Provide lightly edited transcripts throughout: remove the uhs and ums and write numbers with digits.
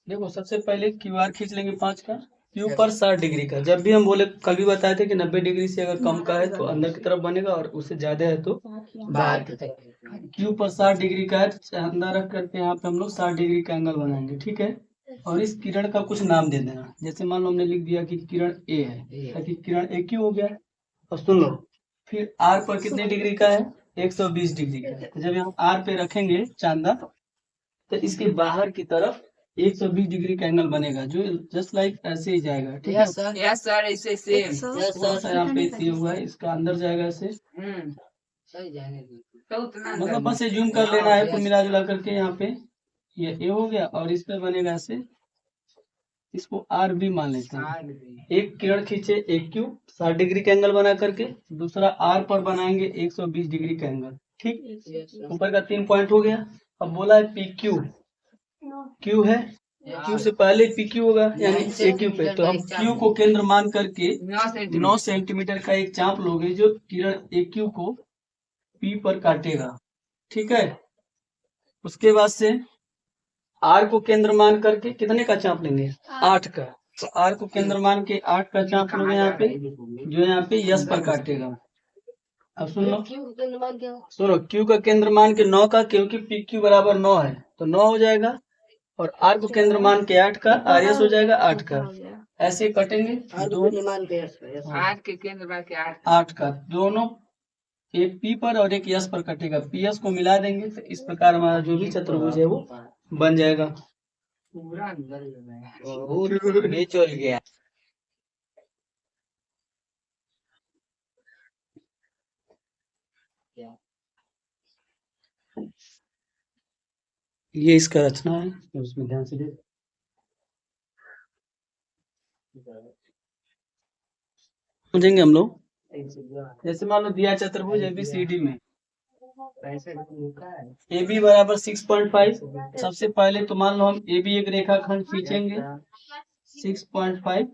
देखो सबसे पहले क्यू आर खींच लेंगे 5 का। क्यू पर 60 डिग्री का, जब भी हम बोले कल भी बताए थे कि 90 डिग्री से अगर कम का है तो अंदर की तरफ बनेगा और उससे ज्यादा है तो बाहर की तरफ। क्यू पर 60 डिग्री का है तो अंदर रख करके यहाँ पे हम लोग 60 डिग्री का एंगल बनाएंगे, ठीक है। और इस किरण का कुछ नाम दे देना, जैसे मान लो हमने लिख दिया कि किरण ए है, ताकि किरण ए क्यू हो गया। और सुन लो, फिर आर पर कितने डिग्री का है, 120 डिग्री का है। तो जब हम आर पे रखेंगे चांदा, तो इसके बाहर की तरफ 120 डिग्री का एंगल बनेगा, जो जस्ट लाइक ऐसे ही जाएगा, ठीक है। यस सर, ऐसे सेम। थोड़ा सा यहाँ पे ये हुआ है, इसका अंदर जाएगा ऐसे, सही जाने तो उतना मतलब बस ये जूम कर लेना है कुल मिला जुला करके। यहाँ पे ये ए हो गया और इस पे बनेगा ऐसे, इसको आर भी मान लेते हैं। एक किरण खींचे एक क्यू 60 डिग्री का एंगल बना करके, दूसरा आर पर बनाएंगे 120 डिग्री का एंगल, ठीक। ऊपर का 3 पॉइंट हो गया। अब बोला है पी क्यू, क्यू है, क्यू से पहले पी क्यू होगा यानी ए क्यू पे, तो हम क्यू को केंद्र मान करके 9 सेंटीमीटर का एक चाप लोगे जो किरण ए क्यू को पी पर काटेगा, ठीक है। उसके बाद से आर को केंद्र मान करके कितने का चाप लेंगे, 8 का। तो आर को केंद्र मान के 8 का चाप लोगे यहाँ पे, जो यहाँ पे यस पर काटेगा। अब सुन लो, सुनो, क्यू का केंद्र मान के 9 का, क्योंकि पी क्यू बराबर 9 है तो 9 हो जाएगा। और आर को केंद्र मान के 8 का, आर एस हो जाएगा 8 का। ऐसे कटेंगे दो, आठ के केंद्र मान के 8 का दोनों, एक पी पर और एक यस पर कटेगा। पी एस को मिला देंगे तो इस प्रकार हमारा जो भी चतुर्भुज है वो बन जाएगा। पूरा चल गया। ये इसका रचना है, तो उसमें ध्यान से देख। समझेंगे हम लोग, जैसे मान लो दिया चतुर्भुज ABCD में AB बराबर 6.5। सबसे पहले तो मान लो हम AB एक रेखाखंड खींचेंगे 6.5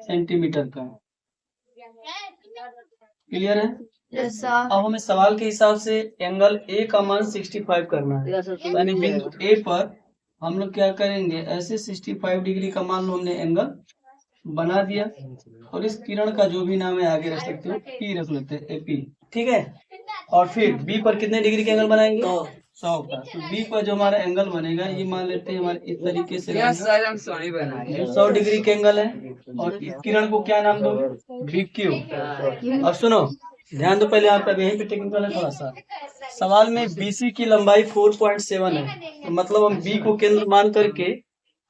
सेंटीमीटर का, क्लियर है। अब हमें सवाल के हिसाब से एंगल ए का मान 65 करना है, यानी बिंदु ए पर हम लोग क्या करेंगे, ऐसे 65 डिग्री का मान लो हमने एंगल बना दिया। और इस किरण का जो भी नाम है आगे रख सकते हो, पी रख लेते हैं, AP, ठीक है। और फिर बी पर कितने डिग्री का एंगल बनाएंगे, 100 का। तो बी पर जो हमारा एंगल बनेगा ये मान लेते हैं हमारे इस तरीके से, 100 डिग्री का एंगल है। और इस किरण को क्या नाम दोगे, BQ। अब सुनो ध्यान दो, पहले आप यहीं पे टेक्निकल है थोड़ा सा। सवाल में BC की लंबाई 4.7 है, तो मतलब हम B को केंद्र मान करके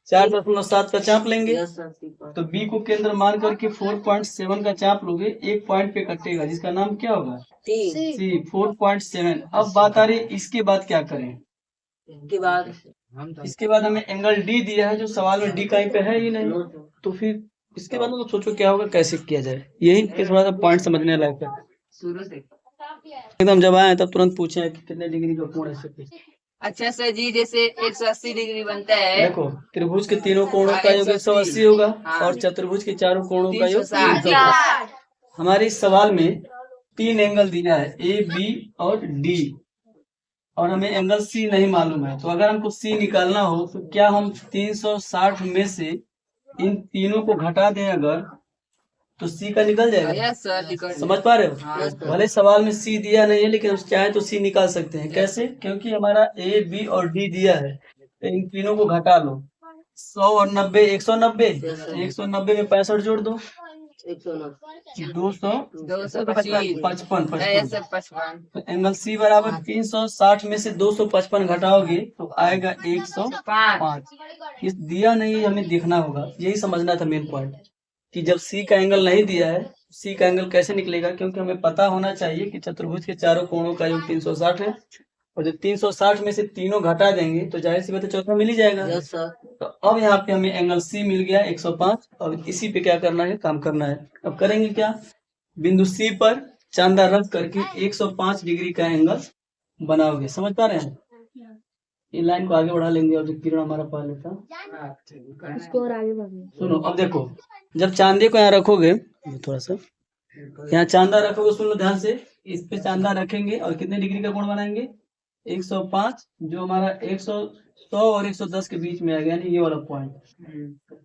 4.7 का चाप लेंगे। तो B को केंद्र मान करके 4.7 का चाप लोगे, एक पॉइंट पे कटेगा जिसका नाम क्या होगा, C। 4.7। अब बात आ रही है इसके बाद क्या करें। इसके बाद हमें एंगल D दिया है, जो सवाल में D कहीं पे है ही नहीं, तो फिर इसके बाद तो सोचो क्या होगा, कैसे किया जाए। यही पे थोड़ा सा पॉइंट समझने लायक है। एकदम जब आए तब तुरंत पूछे कि कितने डिग्री का कोण है। अच्छा सर जी, जैसे 180 डिग्री बनता है। देखो त्रिभुज के तीनों कोणों का योग 180 होगा, और चतुर्भुज के चारों कोणों का योग 360। हमारे इस सवाल में 3 एंगल दिया है, AB और D, और हमें एंगल C नहीं मालूम है। तो अगर हमको C निकालना हो तो क्या हम 360 में से इन तीनों को घटा दें अगर, तो C का निकल जाएगा। समझ पा रहे हो। भले सवाल में C दिया नहीं है, लेकिन हम चाहे तो C निकाल सकते हैं। कैसे, क्योंकि हमारा A, B और D दिया है, तो इन तीनों को घटा लो। 100 और 90 190, 190 में 65 जोड़ दो, 255। तो एंगल C बराबर 360 में से 255 घटाओगे तो आएगा 105। इस दिया नहीं, हमें देखना होगा, यही समझना था मेन पॉइंट, कि जब C का एंगल नहीं दिया है, C का एंगल कैसे निकलेगा। क्योंकि हमें पता होना चाहिए कि चतुर्भुज के चारों कोणों का योग 360 है, और जब 360 में से तीनों घटा देंगे तो जाहिर सी बात है चौथा मिल ही जाएगा। तो अब यहाँ पे हमें एंगल C मिल गया 105, और इसी पे क्या करना है, काम करना है। अब करेंगे क्या, बिंदु C पर चांदा रख करके 105 डिग्री का एंगल बनाओगे। समझ पा रहे हैं। ये लाइन को आगे बढ़ा लेंगे और जो किरण हमारा पहले था उसको और आगे बढ़ाएंगे। सुनो अब देखो, जब चांदे को यहाँ रखोगे, थोड़ा सा यहाँ चांदा रखोगे, सुनो ध्यान से, इस पे चांदा रखेंगे और कितने डिग्री का कोण बनाएंगे, 105 जो हमारा 100 और 110 के बीच में आ गया, यानी ये वाला पॉइंट।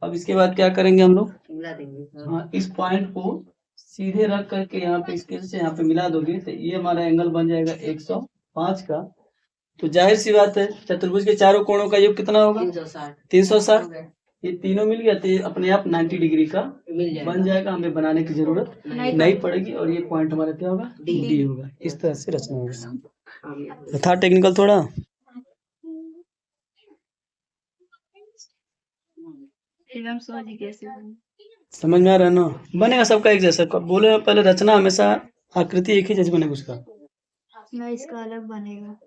अब इसके बाद क्या करेंगे हम लोग, मिला देंगे। हाँ, इस पॉइंट को सीधे रख करके यहाँ पे स्केल से यहाँ पे मिला दोगे तो ये हमारा एंगल बन जाएगा 105 का। तो जाहिर सी बात है चतुर्भुज के चारों कोणों का योग कितना होगा, 360। ये तीनों मिल गया तो ये अपने आप 90 डिग्री का बन जाएगा, हमें बनाने की जरूरत नहीं पड़ेगी। और ये पॉइंट हमारा क्या होगा, डी होगा। इस तरह से रचना होगा। था टेक्निकल थोड़ा, एकदम समझ कैसे समझ में आ रहा है ना। बनेगा सबका एक जैसा, बोले पहले रचना हमेशा आकृति एक ही जैसे बनेगा उसका, इसका अलग बनेगा।